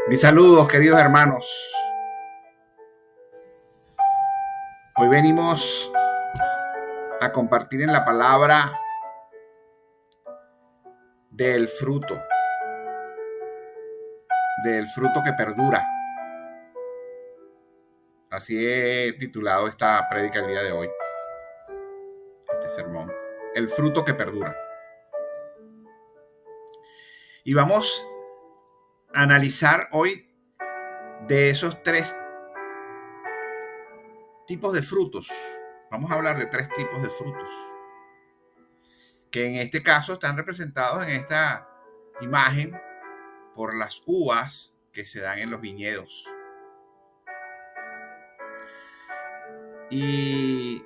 Mis saludos, queridos hermanos. Hoy venimos a compartir en la palabra del fruto que perdura. Así he titulado esta prédica el día de hoy, este sermón, el fruto que perdura. Y vamos a analizar hoy de esos tres tipos de frutos. Vamos a hablar de tres tipos de frutos, que en este caso están representados en esta imagen por las uvas que se dan en los viñedos. Y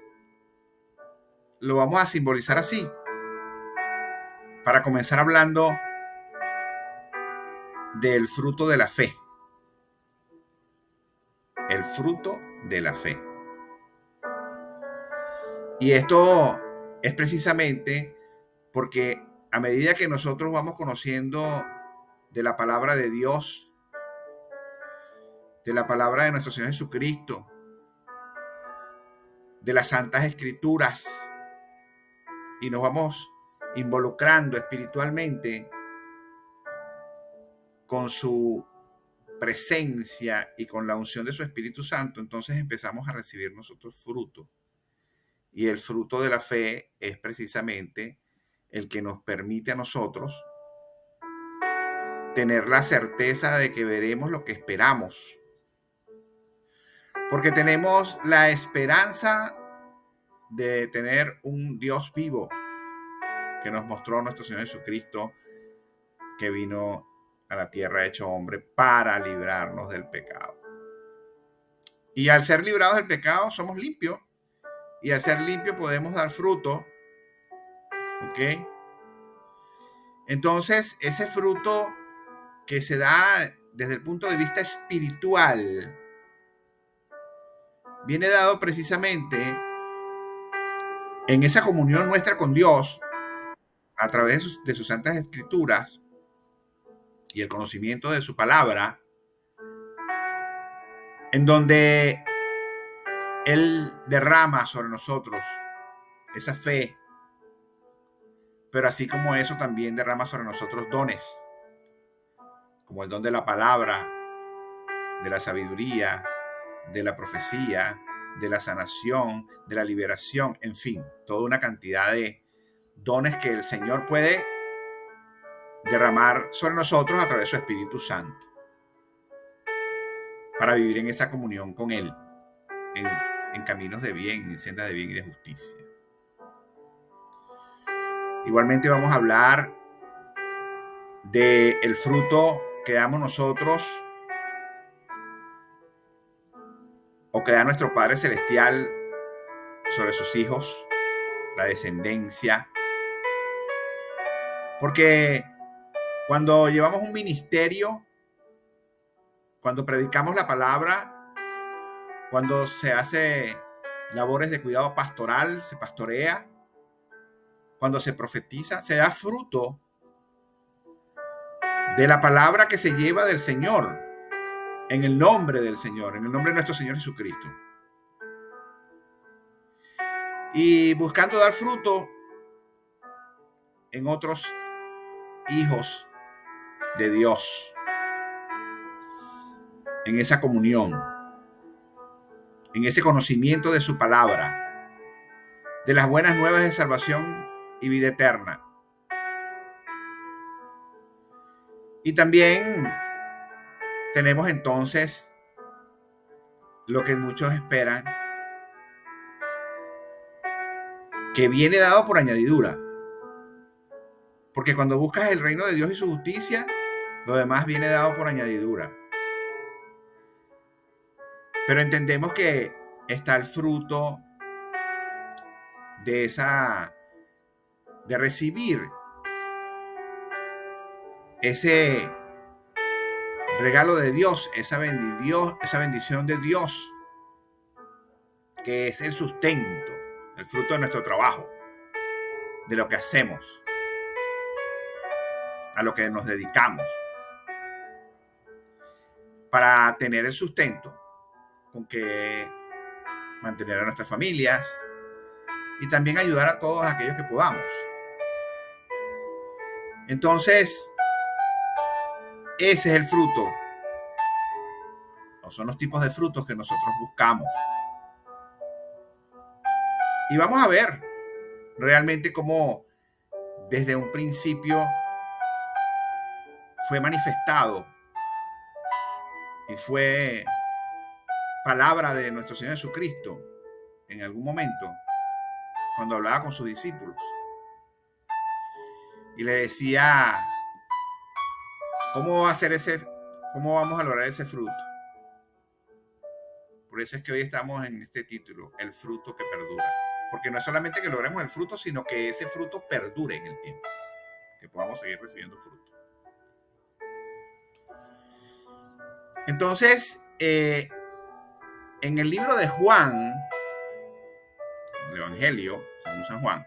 lo vamos a simbolizar así, para comenzar hablando del fruto de la fe. El fruto de la fe. Y esto es precisamente porque a medida que nosotros vamos conociendo de la palabra de Dios, de la palabra de nuestro Señor Jesucristo, de las Santas Escrituras, y nos vamos involucrando espiritualmente con su presencia y con la unción de su Espíritu Santo, entonces empezamos a recibir nosotros fruto. Y el fruto de la fe es precisamente el que nos permite a nosotros tener la certeza de que veremos lo que esperamos. Porque tenemos la esperanza de tener un Dios vivo que nos mostró nuestro Señor Jesucristo, que vino a la tierra hecho hombre para librarnos del pecado. Y al ser librados del pecado somos limpios. Y al ser limpios podemos dar fruto. ¿Ok? Entonces, ese fruto que se da desde el punto de vista espiritual viene dado precisamente en esa comunión nuestra con Dios a través de sus santas escrituras y el conocimiento de su palabra, en donde Él derrama sobre nosotros esa fe, pero así como eso también derrama sobre nosotros dones, como el don de la palabra, de la sabiduría, de la profecía, de la sanación, de la liberación, en fin, toda una cantidad de dones que el Señor puede derramar sobre nosotros a través de su Espíritu Santo para vivir en esa comunión con Él, en caminos de bien, en sendas de bien y de justicia. Igualmente vamos a hablar del fruto que damos nosotros o que da nuestro Padre Celestial sobre sus hijos, la descendencia. Porque cuando llevamos un ministerio, cuando predicamos la palabra, cuando se hace labores de cuidado pastoral, se pastorea, cuando se profetiza, se da fruto de la palabra que se lleva del Señor, en el nombre del Señor, en el nombre de nuestro Señor Jesucristo. Y buscando dar fruto en otros hijos de Dios, en esa comunión, en ese conocimiento de su palabra, de las buenas nuevas de salvación y vida eterna. Y también tenemos entonces lo que muchos esperan, que viene dado por añadidura. Porque cuando buscas el reino de Dios y su justicia, lo demás viene dado por añadidura. Pero entendemos que está el fruto de recibir ese regalo de Dios, esa bendición de Dios, que es el sustento, el fruto de nuestro trabajo, de lo que hacemos, a lo que nos dedicamos. para tener el sustento con que mantener a nuestras familias y también ayudar a todos aquellos que podamos. Entonces, ese es el fruto, o son los tipos de frutos que nosotros buscamos. Y vamos a ver realmente cómo desde un principio fue manifestado y fue palabra de nuestro Señor Jesucristo en algún momento cuando hablaba con sus discípulos y le decía cómo vamos a lograr ese fruto. Por eso es que hoy estamos en este título, el fruto que perdura, porque no es solamente que logremos el fruto, sino que ese fruto perdure en el tiempo, que podamos seguir recibiendo fruto. Entonces, en el libro de Juan, el Evangelio según San Juan,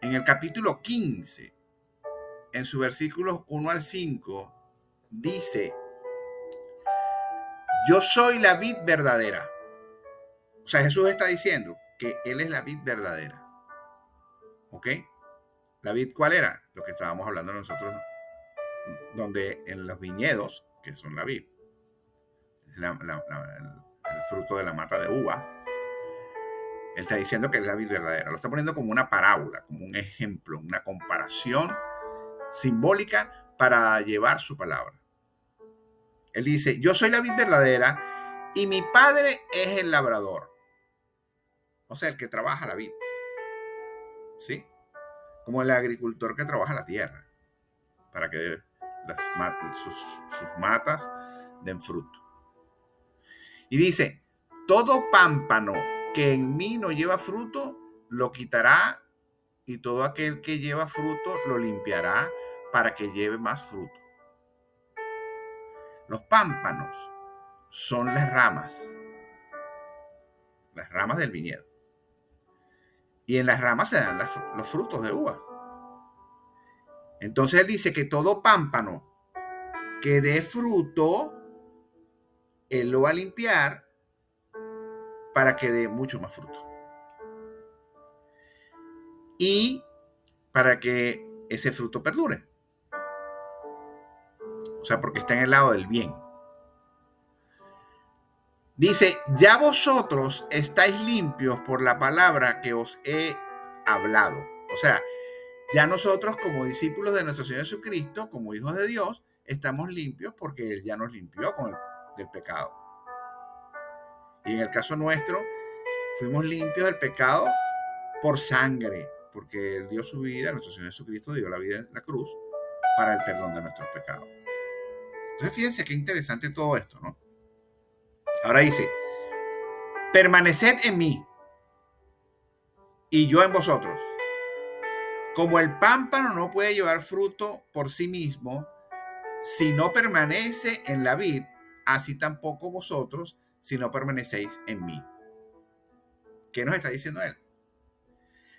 en el capítulo 15, en sus versículos 1 al 5, dice: yo soy la vid verdadera. O sea, Jesús está diciendo que Él es la vid verdadera. ¿Ok? ¿La vid cuál era? Lo que estábamos hablando nosotros, donde en los viñedos, que son la vid, el fruto de la mata de uva, Él está diciendo que es la vid verdadera. Lo está poniendo como una parábola, como un ejemplo, una comparación simbólica para llevar su palabra. Él dice: yo soy la vid verdadera y mi padre es el labrador. O sea, el que trabaja la vid. ¿Sí? Como el agricultor que trabaja la tierra para que sus matas den fruto. Y dice: todo pámpano que en mí no lleva fruto, lo quitará, y todo aquel que lleva fruto, lo limpiará para que lleve más fruto. Los pámpanos son las ramas del viñedo. Y en las ramas se dan los frutos de uva. Entonces él dice que todo pámpano que dé fruto, él lo va a limpiar para que dé mucho más fruto. Y para que ese fruto perdure. O sea, porque está en el lado del bien. Dice: ya vosotros estáis limpios por la palabra que os he hablado. O sea, ya nosotros como discípulos de nuestro Señor Jesucristo, como hijos de Dios, estamos limpios porque Él ya nos limpió del pecado. Y en el caso nuestro, fuimos limpios del pecado por sangre, porque Él dio su vida, nuestro Señor Jesucristo dio la vida en la cruz para el perdón de nuestros pecados. Entonces fíjense qué interesante todo esto, ¿no? Ahora dice: permaneced en mí y yo en vosotros. Como el pámpano no puede llevar fruto por sí mismo si no permanece en la vid, así tampoco vosotros si no permanecéis en mí. ¿Qué nos está diciendo él?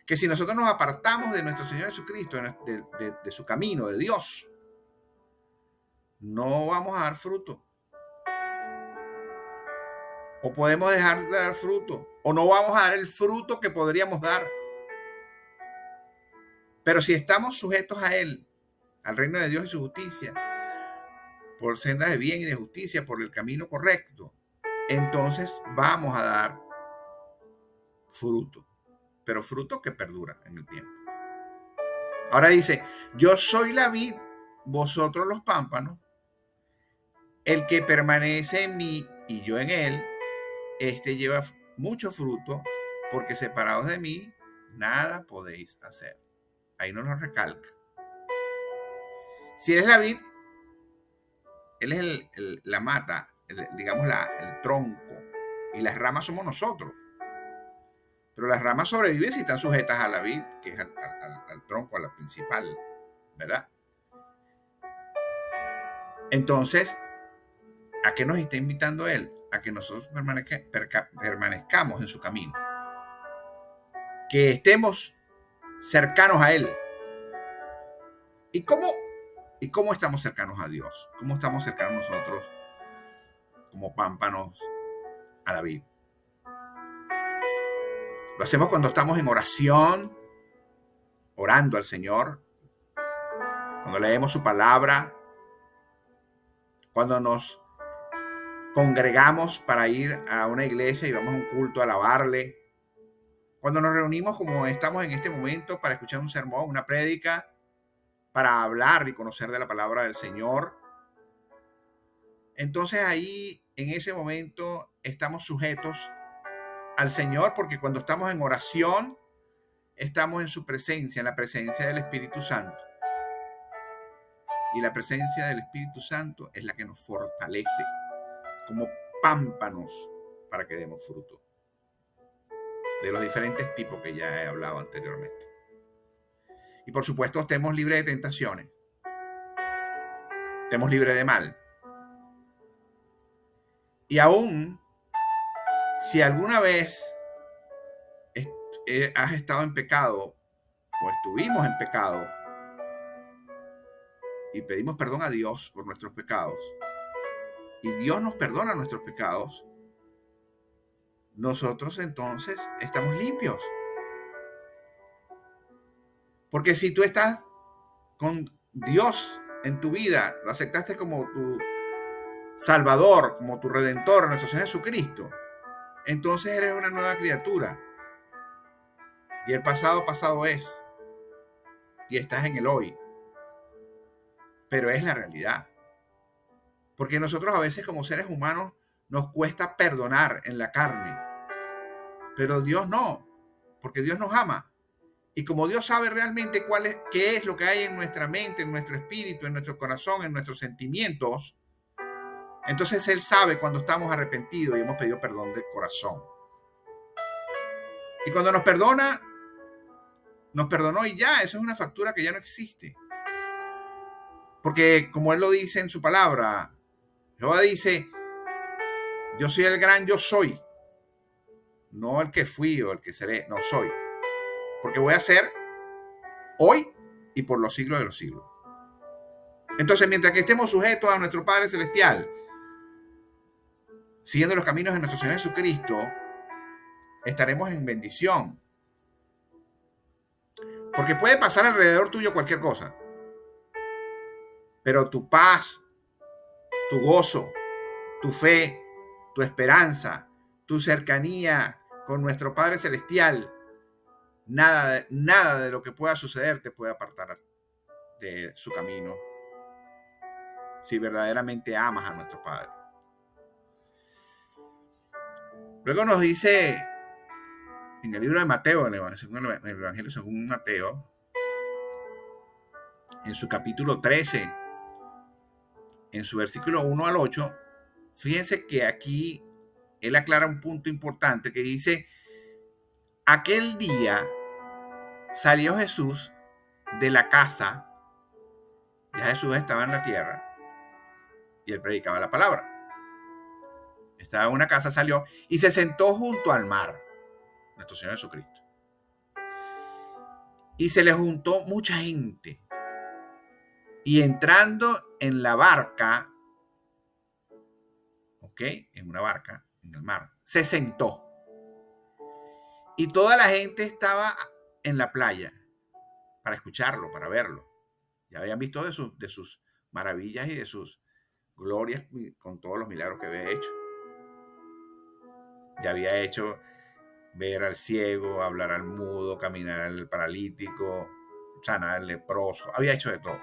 Que si nosotros nos apartamos de nuestro Señor Jesucristo, de su camino, de Dios, no vamos a dar fruto. O podemos dejar de dar fruto, o no vamos a dar el fruto que podríamos dar. Pero si estamos sujetos a Él, al reino de Dios y su justicia, por sendas de bien y de justicia, por el camino correcto, entonces vamos a dar fruto, pero fruto que perdura en el tiempo. Ahora dice: yo soy la vid, vosotros los pámpanos. El que permanece en mí y yo en él, este lleva mucho fruto, porque separados de mí, nada podéis hacer. Ahí nos lo recalca. Si eres la vid, él es la mata, digamos el tronco, y las ramas somos nosotros. Pero las ramas sobreviven si están sujetas a la vid, que es al tronco, a la principal, ¿verdad? Entonces, ¿a qué nos está invitando él? A que nosotros permanezcamos en su camino. Que estemos cercanos a él. ¿Y cómo estamos cercanos a Dios? ¿Cómo estamos cercanos nosotros como pámpanos a la vid. Lo hacemos cuando estamos en oración, orando al Señor, cuando leemos su palabra, cuando nos congregamos para ir a una iglesia y vamos a un culto a alabarle, cuando nos reunimos como estamos en este momento para escuchar un sermón, una prédica, para hablar y conocer de la palabra del Señor. Entonces ahí, en ese momento, estamos sujetos al Señor, porque cuando estamos en oración, estamos en su presencia, en la presencia del Espíritu Santo. Y la presencia del Espíritu Santo es la que nos fortalece como pámpanos para que demos fruto, de los diferentes tipos que ya he hablado anteriormente. Y por supuesto, estemos libres de tentaciones, estemos libres de mal. Y aún si alguna vez has estado en pecado o estuvimos en pecado y pedimos perdón a Dios por nuestros pecados, y Dios nos perdona nuestros pecados, nosotros entonces estamos limpios. Porque si tú estás con Dios en tu vida, lo aceptaste como tu Salvador, como tu Redentor, nuestro Señor Jesucristo, entonces eres una nueva criatura. Y el pasado, pasado es. Y estás en el hoy. Pero es la realidad. Porque nosotros a veces como seres humanos nos cuesta perdonar en la carne. Pero Dios no. Porque Dios nos ama. Y como Dios sabe realmente qué es lo que hay en nuestra mente, en nuestro espíritu, en nuestro corazón, en nuestros sentimientos, entonces Él sabe cuando estamos arrepentidos y hemos pedido perdón del corazón. Y cuando nos perdona, nos perdonó y ya, eso es una factura que ya no existe. Porque como Él lo dice en su palabra, Jehová dice, yo soy el gran yo soy, no el que fui o el que seré, no soy. Porque voy a ser hoy y por los siglos de los siglos. Entonces, mientras que estemos sujetos a nuestro Padre Celestial, siguiendo los caminos de nuestro Señor Jesucristo, estaremos en bendición. Porque puede pasar alrededor tuyo cualquier cosa. Pero tu paz, tu gozo, tu fe, tu esperanza, tu cercanía con nuestro Padre Celestial, nada de lo que pueda suceder te puede apartar de su camino si verdaderamente amas a nuestro Padre. Luego nos dice en el libro de Mateo, en el Evangelio según Mateo, en su capítulo 13, en su versículo 1 al 8, fíjense que aquí él aclara un punto importante que dice, aquel día salió Jesús de la casa, ya Jesús estaba en la tierra y él predicaba la palabra. Estaba en una casa, salió y se sentó junto al mar, nuestro Señor Jesucristo. Y se le juntó mucha gente. Y entrando en la barca, en una barca, en el mar, se sentó. Y toda la gente estaba en la playa para escucharlo, para verlo. Ya habían visto de sus maravillas y de sus glorias con todos los milagros que había hecho. Ya había hecho ver al ciego, hablar al mudo, caminar al paralítico, sanar al leproso. Había hecho de todo.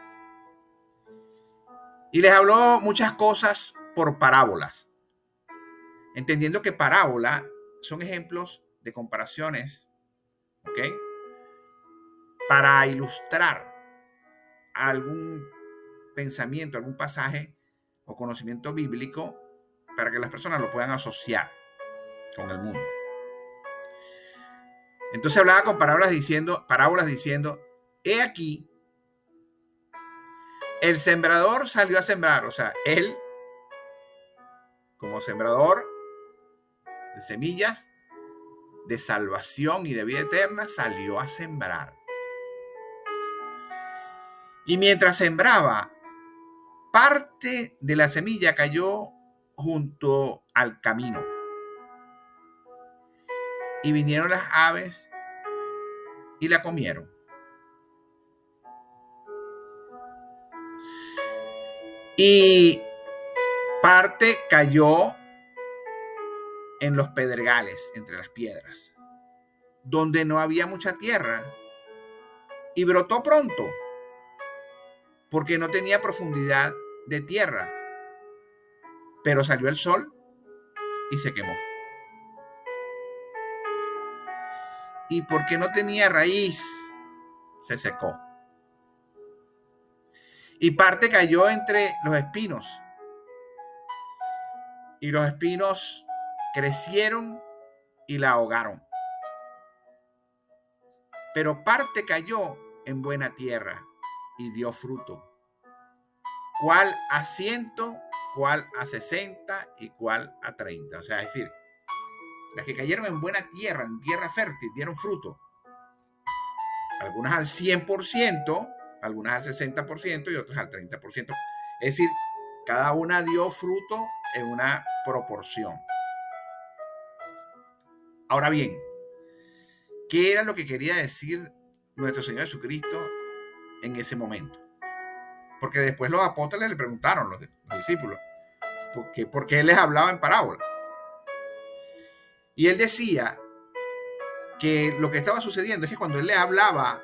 Y les habló muchas cosas por parábolas, entendiendo que parábola son ejemplos de comparaciones, para ilustrar algún pensamiento, algún pasaje o conocimiento bíblico para que las personas lo puedan asociar con el mundo. Entonces hablaba con parábolas diciendo, he aquí, el sembrador salió a sembrar, o sea, él, como sembrador de semillas, de salvación y de vida eterna, salió a sembrar. Y mientras sembraba, parte de la semilla cayó junto al camino. Y vinieron las aves y la comieron. Y parte cayó en los pedregales, entre las piedras, donde no había mucha tierra, y brotó pronto, porque no tenía profundidad de tierra, pero salió el sol y se quemó. Y porque no tenía raíz, se secó. Y parte cayó entre los espinos, y los espinos crecieron y la ahogaron. Pero parte cayó en buena tierra y dio fruto, cuál a 100, cuál a 60 y cuál a 30. O sea, es decir, las que cayeron en buena tierra, en tierra fértil, dieron fruto. Algunas al 100%, algunas al 60% y otras al 30%. Es decir, cada una dio fruto en una proporción. Ahora bien, ¿qué era lo que quería decir nuestro Señor Jesucristo en ese momento? Porque después los apóstoles le preguntaron, los discípulos, ¿por qué él les hablaba en parábola? Y él decía que lo que estaba sucediendo es que cuando él le hablaba,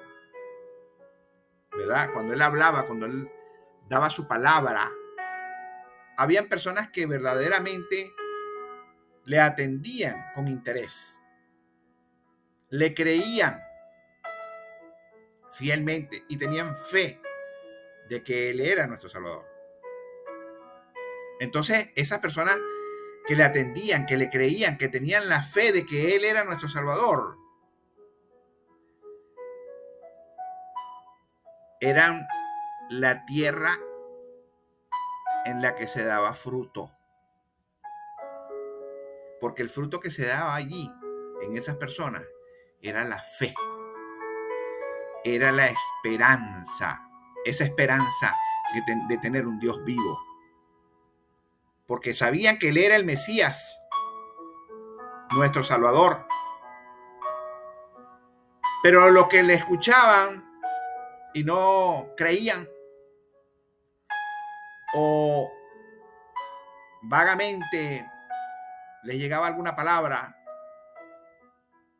¿verdad? Cuando él daba su palabra, habían personas que verdaderamente le atendían con interés, le creían fielmente y tenían fe de que él era nuestro Salvador. Entonces, esas personas que le atendían, que le creían, que tenían la fe de que él era nuestro Salvador, eran la tierra en la que se daba fruto. Porque el fruto que se daba allí, en esas personas, era la fe, era la esperanza, esa esperanza de tener un Dios vivo. Porque sabían que él era el Mesías, nuestro Salvador. Pero los que le escuchaban y no creían, o vagamente les llegaba alguna palabra,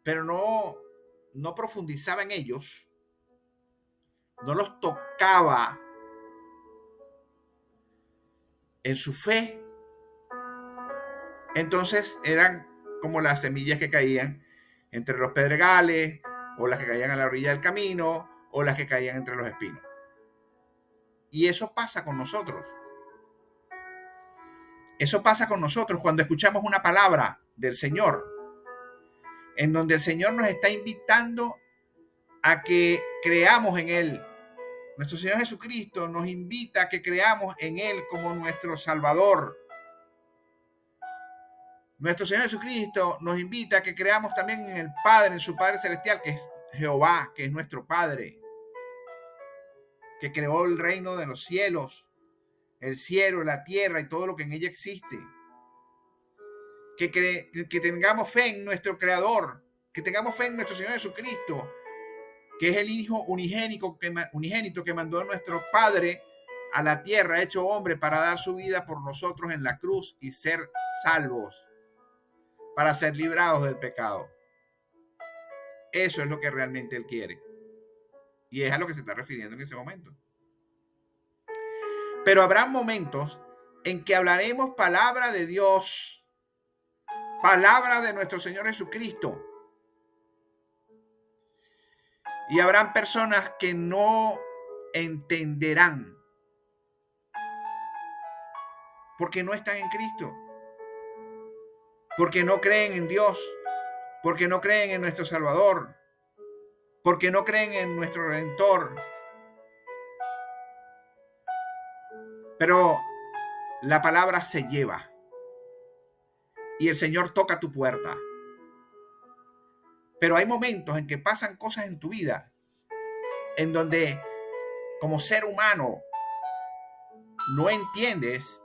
pero no profundizaba en ellos, no los tocaba en su fe, entonces eran como las semillas que caían entre los pedregales, o las que caían a la orilla del camino, o las que caían entre los espinos. Y eso pasa con nosotros. Eso pasa con nosotros cuando escuchamos una palabra del Señor, en donde el Señor nos está invitando a que creamos en Él. Nuestro Señor Jesucristo nos invita a que creamos en Él como nuestro Salvador. Nuestro Señor Jesucristo nos invita a que creamos también en el Padre, en su Padre Celestial, que es Jehová, que es nuestro Padre, que creó el reino de los cielos, el cielo, la tierra y todo lo que en ella existe. Que tengamos fe en nuestro Creador, que tengamos fe en nuestro Señor Jesucristo, que es el Hijo unigénito que mandó a nuestro Padre a la tierra, hecho hombre, para dar su vida por nosotros en la cruz y ser salvos, para ser librados del pecado. Eso es lo que realmente Él quiere. Y es a lo que se está refiriendo en ese momento. Pero habrá momentos en que hablaremos palabra de Dios, palabra de nuestro Señor Jesucristo. Y habrán personas que no entenderán porque no están en Cristo, porque no creen en Dios, porque no creen en nuestro Salvador, porque no creen en nuestro Redentor. Pero la palabra se lleva y el Señor toca tu puerta. Pero hay momentos en que pasan cosas en tu vida en donde como ser humano no entiendes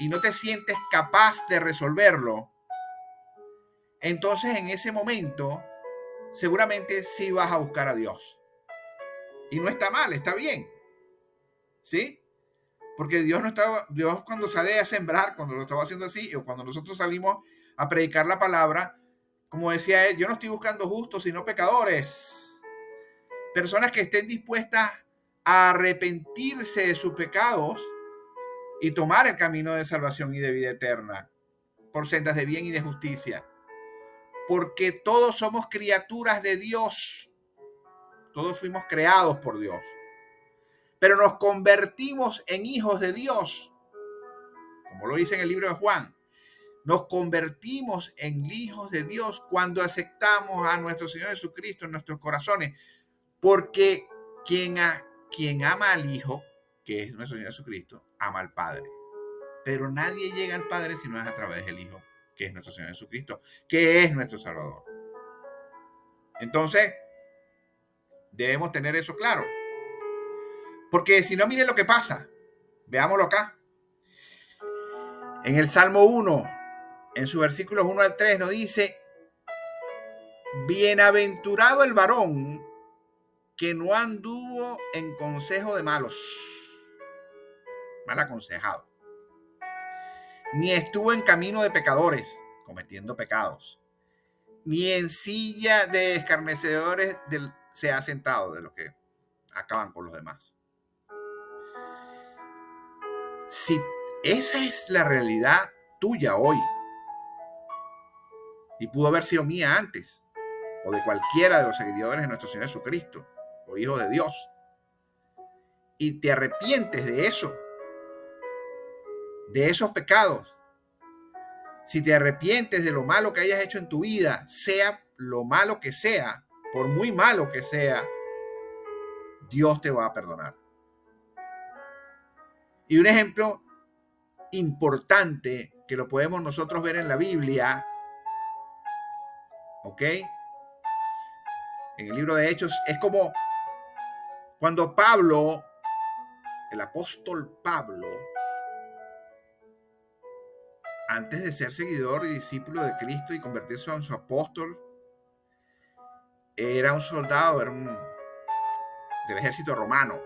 y no te sientes capaz de resolverlo, entonces en ese momento seguramente sí vas a buscar a Dios. Y no está mal, está bien. ¿Sí? Porque Dios cuando sale a sembrar, cuando lo estaba haciendo así, o cuando nosotros salimos a predicar la palabra, como decía él, yo no estoy buscando justos, sino pecadores. Personas que estén dispuestas a arrepentirse de sus pecados y tomar el camino de salvación y de vida eterna por sendas de bien y de justicia. Porque todos somos criaturas de Dios. Todos fuimos creados por Dios. Pero nos convertimos en hijos de Dios. Como lo dice en el libro de Juan. Nos convertimos en hijos de Dios cuando aceptamos a nuestro Señor Jesucristo en nuestros corazones. Porque quien ama al Hijo, que es nuestro Señor Jesucristo, ama al Padre. Pero nadie llega al Padre si no es a través del Hijo, que es nuestro Señor Jesucristo, que es nuestro Salvador. Entonces, debemos tener eso claro. Porque si no, miren lo que pasa. Veámoslo acá. En el Salmo 1, en sus versículos 1 al 3, nos dice: bienaventurado el varón que no anduvo en consejo de malos, mal aconsejado, ni estuvo en camino de pecadores, cometiendo pecados, ni en silla de escarnecedores se ha sentado, de los que acaban con los demás. Si esa es la realidad tuya hoy, y pudo haber sido mía antes, o de cualquiera de los seguidores de nuestro Señor Jesucristo, o hijo de Dios, y te arrepientes de eso, de esos pecados, si te arrepientes de lo malo que hayas hecho en tu vida, sea lo malo que sea, por muy malo que sea, Dios te va a perdonar. Y un ejemplo importante que lo podemos nosotros ver en la Biblia, ¿ok? En el libro de Hechos, es como cuando Pablo, el apóstol Pablo, antes de ser seguidor y discípulo de Cristo y convertirse en su apóstol, era un soldado, del ejército romano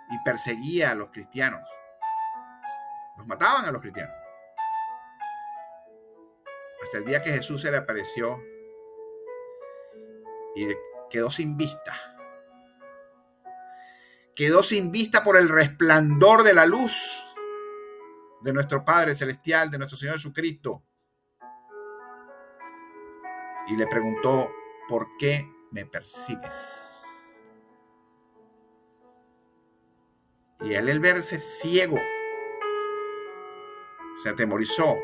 y perseguía a los cristianos. Los mataban a los cristianos. Hasta el día que Jesús se le apareció y quedó sin vista. Quedó sin vista por el resplandor de la luz de nuestro Padre Celestial, de nuestro Señor Jesucristo. Y le preguntó: ¿por qué me persigues? Y él, al verse ciego, se atemorizó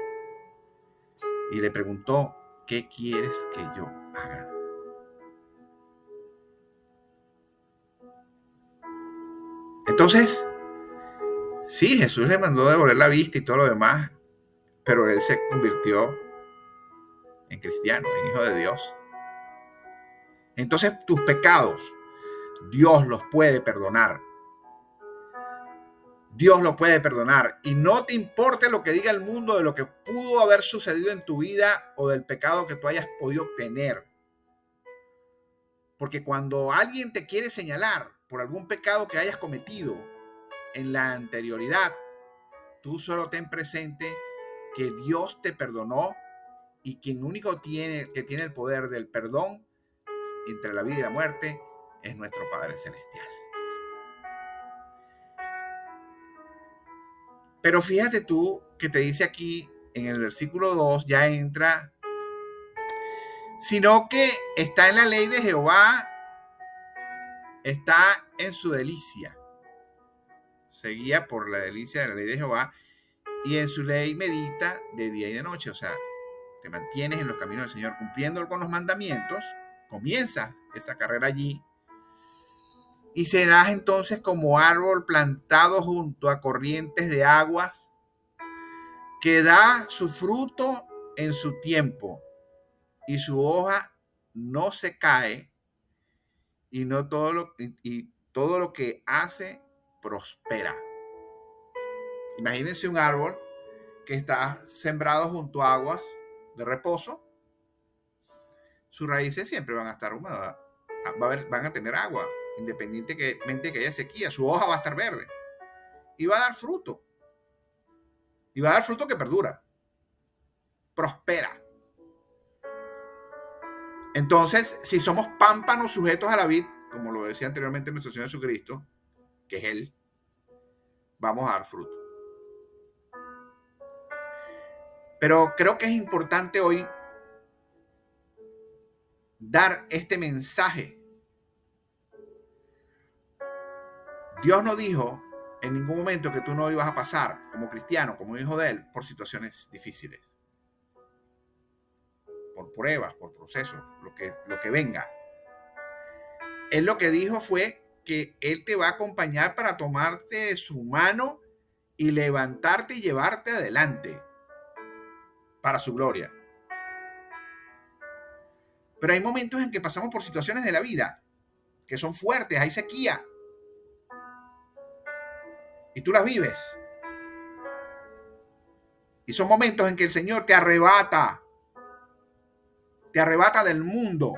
y le preguntó: ¿qué quieres que yo haga? Entonces, sí, Jesús le mandó devolver la vista y todo lo demás, pero él se convirtió en cristiano, en hijo de Dios. Entonces, tus pecados, Dios los puede perdonar. Dios lo puede perdonar. Y no te importe lo que diga el mundo de lo que pudo haber sucedido en tu vida o del pecado que tú hayas podido obtener. Porque cuando alguien te quiere señalar por algún pecado que hayas cometido en la anterioridad, tú solo ten presente que Dios te perdonó, y quien único que tiene el poder del perdón entre la vida y la muerte es nuestro Padre Celestial. Pero fíjate tú que te dice aquí en el versículo 2, ya entra, sino que está en la ley de Jehová, está en su delicia. Se guía por la delicia de la ley de Jehová, y en su ley medita de día y de noche. O sea, te mantienes en los caminos del Señor cumpliendo con los mandamientos, comienzas esa carrera allí, y serás entonces como árbol plantado junto a corrientes de aguas, que da su fruto en su tiempo, y su hoja no se cae, y todo lo que hace prospera. Imagínense un árbol que está sembrado junto a aguas de reposo. Sus raíces siempre van a estar húmedas, van a tener agua, independientemente que haya sequía. Su hoja va a estar verde y va a dar fruto. Y va a dar fruto que perdura, prospera. Entonces, si somos pámpanos sujetos a la vid, como lo decía anteriormente nuestro Señor Jesucristo, que es Él, vamos a dar fruto. Pero creo que es importante hoy dar este mensaje. Dios no dijo en ningún momento que tú no ibas a pasar como cristiano, como hijo de Él, por situaciones difíciles, por pruebas, por procesos, lo que venga. Él lo que dijo fue que Él te va a acompañar para tomarte de su mano y levantarte y llevarte adelante para su gloria. Pero hay momentos en que pasamos por situaciones de la vida que son fuertes, hay sequía, y tú las vives. Y son momentos en que el Señor te arrebata del mundo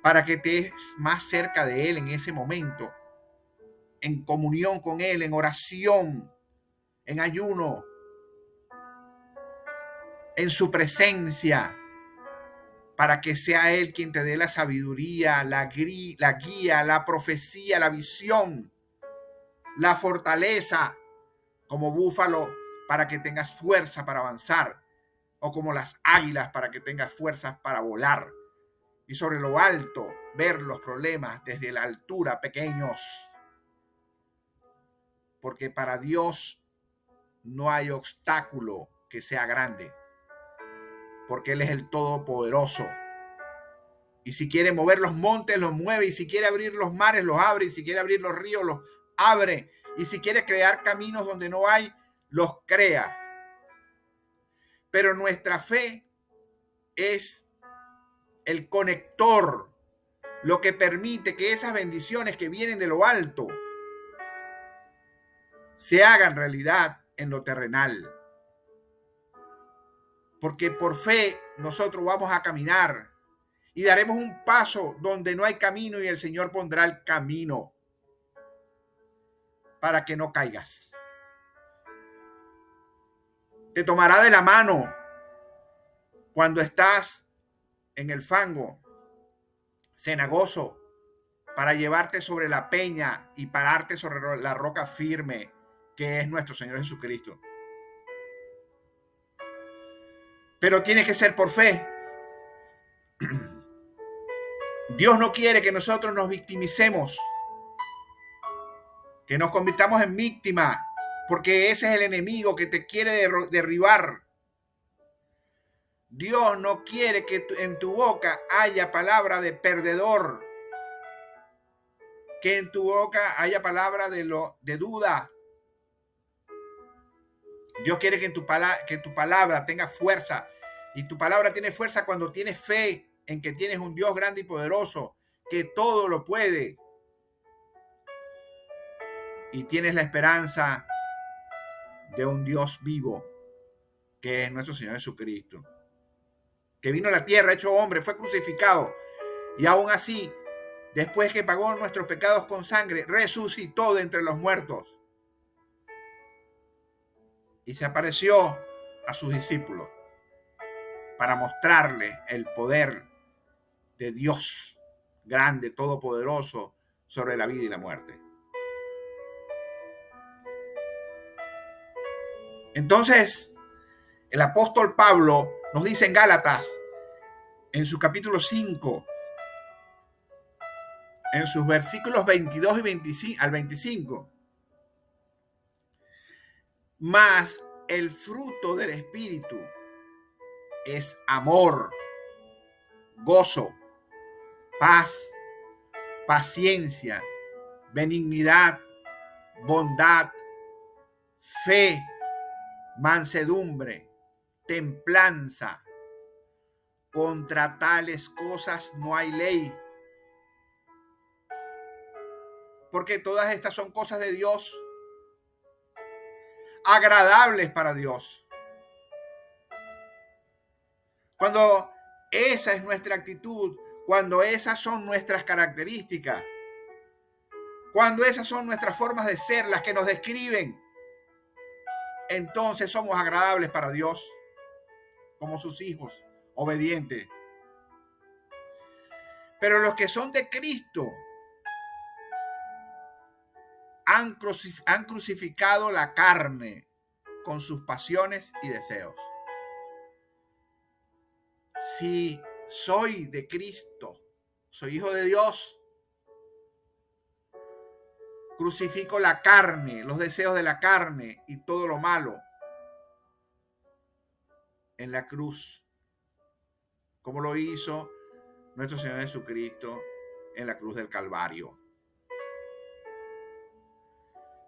para que estés más cerca de Él en ese momento, en comunión con Él, en oración, en ayuno, en su presencia, para que sea Él quien te dé la sabiduría, la guía, la profecía, la visión, la fortaleza, como búfalo para que tengas fuerza para avanzar, o como las águilas para que tengas fuerzas para volar. Y sobre lo alto, ver los problemas desde la altura pequeños. Porque para Dios no hay obstáculo que sea grande. Porque Él es el Todopoderoso. Y si quiere mover los montes, los mueve. Y si quiere abrir los mares, los abre. Y si quiere abrir los ríos, los abre. Y si quiere crear caminos donde no hay, los crea. Pero nuestra fe es el conector, lo que permite que esas bendiciones que vienen de lo alto se hagan realidad en lo terrenal. Porque por fe nosotros vamos a caminar y daremos un paso donde no hay camino y el Señor pondrá el camino para que no caigas. Te tomará de la mano cuando estás en el fango cenagoso para llevarte sobre la peña y pararte sobre la roca firme que es nuestro Señor Jesucristo. Pero tiene que ser por fe. Dios no quiere que nosotros nos victimicemos, que nos convirtamos en víctima, porque ese es el enemigo que te quiere derribar. Dios no quiere que en tu boca haya palabra de perdedor, que en tu boca haya palabra de duda. Dios quiere que tu palabra tenga fuerza, y tu palabra tiene fuerza cuando tienes fe en que tienes un Dios grande y poderoso, que todo lo puede. Y tienes la esperanza de un Dios vivo, que es nuestro Señor Jesucristo, que vino a la tierra hecho hombre, fue crucificado, y aún así, después que pagó nuestros pecados con sangre, resucitó de entre los muertos y se apareció a sus discípulos para mostrarles el poder de Dios grande, todopoderoso, sobre la vida y la muerte. Entonces, el apóstol Pablo nos dice en Gálatas, en su capítulo 5, en sus versículos 22 y 25, al 25, mas el fruto del Espíritu es amor, gozo, paz, paciencia, benignidad, bondad, fe, mansedumbre, templanza. Contra tales cosas no hay ley. Porque todas estas son cosas de Dios. agradables para Dios. Cuando esa es nuestra actitud, cuando esas son nuestras características, cuando esas son nuestras formas de ser, las que nos describen, entonces somos agradables para Dios, como sus hijos, obedientes. Pero los que son de Cristo han crucificado la carne con sus pasiones y deseos. Si soy de Cristo, soy hijo de Dios, crucifico la carne, los deseos de la carne y todo lo malo en la cruz, como lo hizo nuestro Señor Jesucristo en la cruz del Calvario,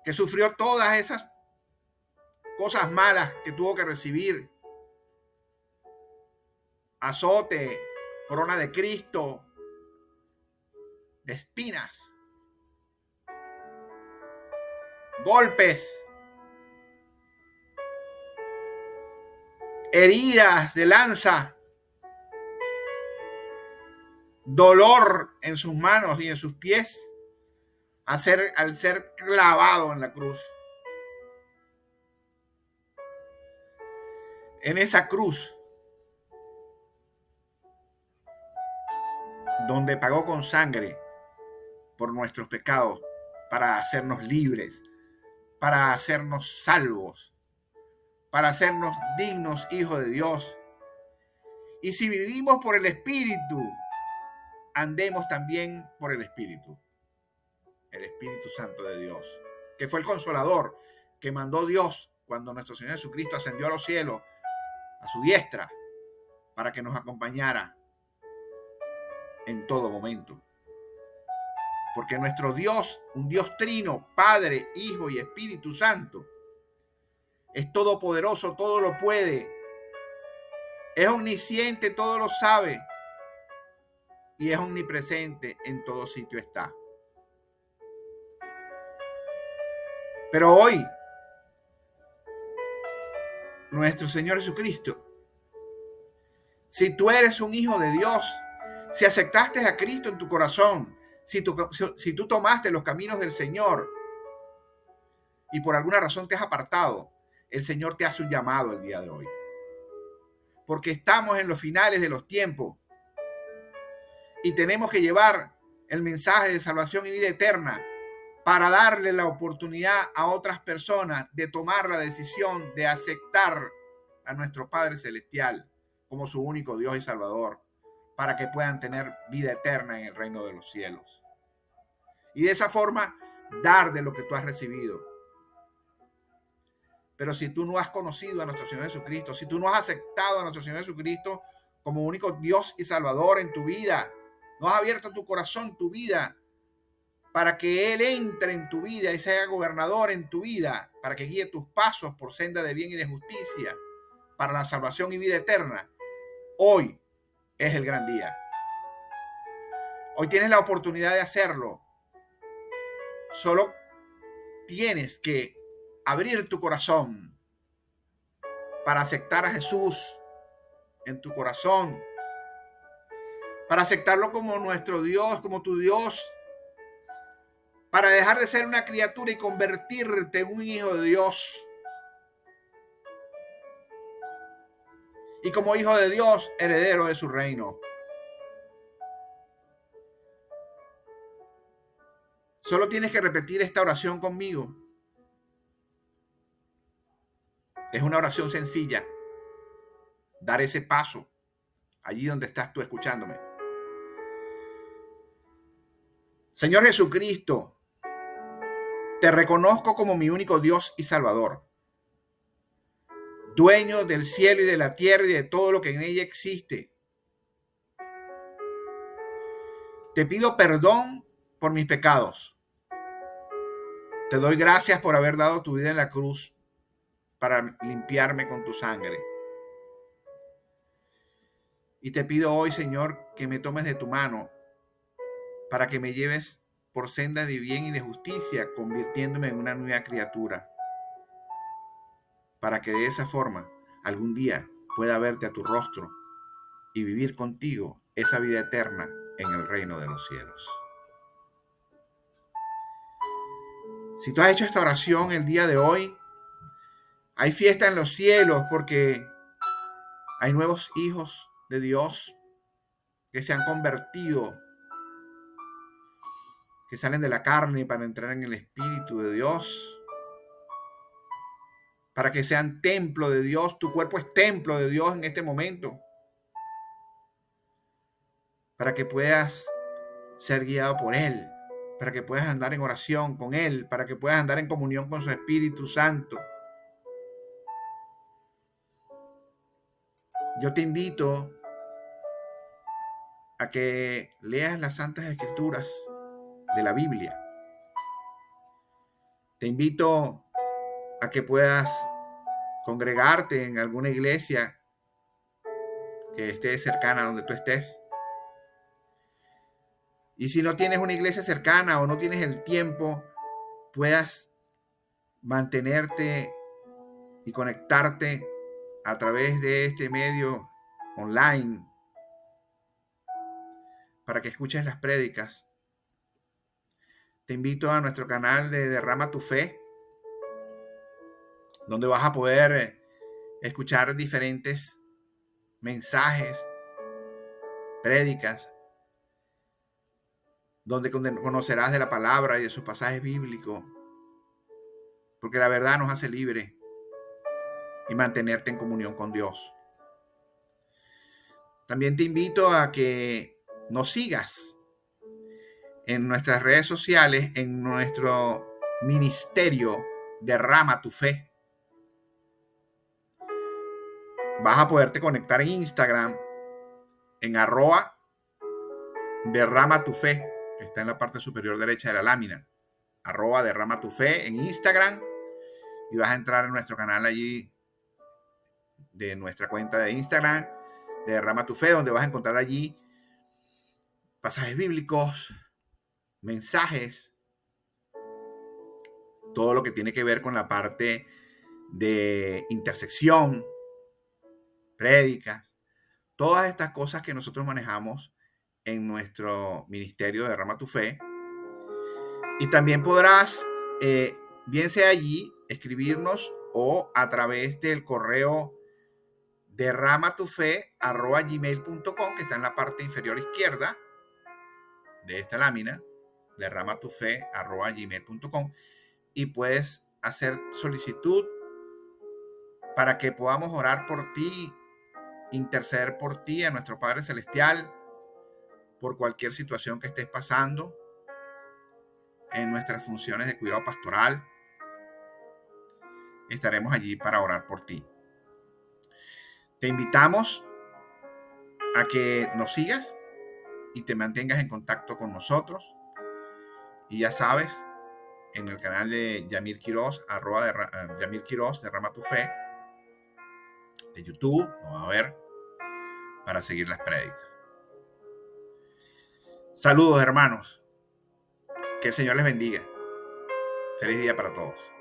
que sufrió todas esas cosas malas que tuvo que recibir: azote, corona de Cristo, de espinas, golpes, heridas de lanza, dolor en sus manos y en sus pies al ser clavado en la cruz. En esa cruz, donde pagó con sangre por nuestros pecados, para hacernos libres, para hacernos salvos, para hacernos dignos hijos de Dios. Y si vivimos por el Espíritu, andemos también por el Espíritu Santo de Dios, que fue el Consolador que mandó Dios cuando nuestro Señor Jesucristo ascendió a los cielos, a su diestra, para que nos acompañara en todo momento. Porque nuestro Dios, un Dios trino, Padre, Hijo y Espíritu Santo, es todopoderoso, todo lo puede, es omnisciente, todo lo sabe, y es omnipresente, en todo sitio está. Pero hoy, nuestro Señor Jesucristo, si tú eres un hijo de Dios, si aceptaste a Cristo en tu corazón, si tú tomaste los caminos del Señor y por alguna razón te has apartado, el Señor te hace un llamado el día de hoy. Porque estamos en los finales de los tiempos y tenemos que llevar el mensaje de salvación y vida eterna para darle la oportunidad a otras personas de tomar la decisión de aceptar a nuestro Padre Celestial como su único Dios y Salvador, para que puedan tener vida eterna en el reino de los cielos. Y de esa forma, dar de lo que tú has recibido. Pero si tú no has conocido a nuestro Señor Jesucristo, si tú no has aceptado a nuestro Señor Jesucristo como único Dios y Salvador en tu vida, no has abierto tu corazón, tu vida, para que Él entre en tu vida y sea gobernador en tu vida, para que guíe tus pasos por senda de bien y de justicia, para la salvación y vida eterna, hoy es el gran día. Hoy tienes la oportunidad de hacerlo. Solo tienes que abrir tu corazón para aceptar a Jesús en tu corazón, para aceptarlo como nuestro Dios, como tu Dios, para dejar de ser una criatura y convertirte en un hijo de Dios. Y como hijo de Dios, heredero de su reino. Solo tienes que repetir esta oración conmigo. Es una oración sencilla. Dar ese paso allí donde estás tú escuchándome. Señor Jesucristo, te reconozco como mi único Dios y Salvador, dueño del cielo y de la tierra y de todo lo que en ella existe. Te pido perdón por mis pecados. Te doy gracias por haber dado tu vida en la cruz para limpiarme con tu sangre. Y te pido hoy, Señor, que me tomes de tu mano para que me lleves por senda de bien y de justicia, convirtiéndome en una nueva criatura. para que de esa forma algún día pueda verte a tu rostro y vivir contigo esa vida eterna en el reino de los cielos. Si tú has hecho esta oración el día de hoy, hay fiesta en los cielos porque hay nuevos hijos de Dios que se han convertido, que salen de la carne para entrar en el Espíritu de Dios, para que sean templo de Dios. Tu cuerpo es templo de Dios en este momento, para que puedas ser guiado por Él, para que puedas andar en oración con Él, para que puedas andar en comunión con su Espíritu Santo. Yo te invito a que leas las Santas Escrituras de la Biblia. Te invito a que puedas congregarte en alguna iglesia que esté cercana a donde tú estés. Y si no tienes una iglesia cercana o no tienes el tiempo, puedas mantenerte y conectarte a través de este medio online para que escuches las prédicas. Te invito a nuestro canal de Derrama tu Fe, donde vas a poder escuchar diferentes mensajes, prédicas, donde conocerás de la palabra y de sus pasajes bíblicos, porque la verdad nos hace libre y mantenerte en comunión con Dios. También te invito a que nos sigas en nuestras redes sociales, en nuestro ministerio Derrama tu Fe. Vas a poderte conectar en Instagram en @derrama tu fe. Está en la parte superior derecha de la lámina. @derrama tu fe en Instagram. Y vas a entrar en nuestro canal allí de nuestra cuenta de Instagram de Derrama tu Fe, donde vas a encontrar allí pasajes bíblicos, mensajes, todo lo que tiene que ver con la parte de intersección, prédicas, todas estas cosas que nosotros manejamos en nuestro ministerio de Derrama tu Fe. Y también podrás, bien sea allí, escribirnos o a través del correo derramatufe@gmail.com, que está en la parte inferior izquierda de esta lámina, derramatufe@gmail.com, y puedes hacer solicitud para que podamos orar por ti, interceder por ti a nuestro Padre Celestial, por cualquier situación que estés pasando en nuestras funciones de cuidado pastoral. Estaremos allí para orar por ti. Te invitamos a que nos sigas y te mantengas en contacto con nosotros. Y ya sabes, en el canal de Yamir Quiroz, Yamir Quiroz, Derrama tu Fe, de YouTube, nos va a ver para seguir las prédicas. Saludos, hermanos. Que el Señor les bendiga. Feliz día para todos.